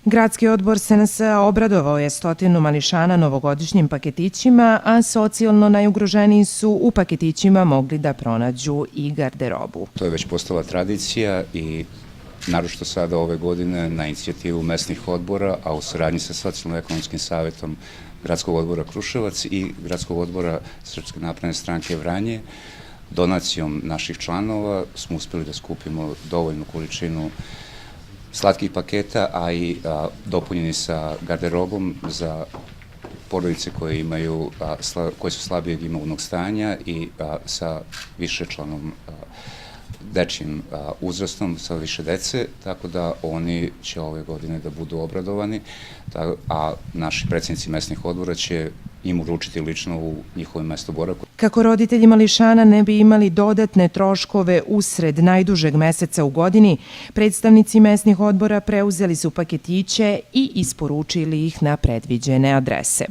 Gradski odbor SNS obradovao je 100 mališana novogodišnjim paketićima, a socijalno najugroženiji su u paketićima mogli da pronađu i garderobu. To je već postala tradicija i naročito sada ove godine na inicijativu mesnih odbora, a u saradnji sa Socijalno-ekonomskim savetom Gradskog odbora Kruševac i Gradskog odbora Srpske napredne stranke Vranje, donacijom naših članova smo uspeli da skupimo dovoljnu količinu slatkih paketa, a i dopunjeni sa garderobom za porodice koje su slabijeg imovnog stanja i sa višečlanom dečijim uzrastom, sa više dece, tako da oni će ove godine da budu obradovani, a naši predsjednici mesnih odbora će im uručiti lično u njihovom mestu boravka. Kako roditelji mališana ne bi imali dodatne troškove usred najdužeg meseca u godini, predstavnici mesnih odbora preuzeli su paketiće i isporučili ih na predviđene adrese.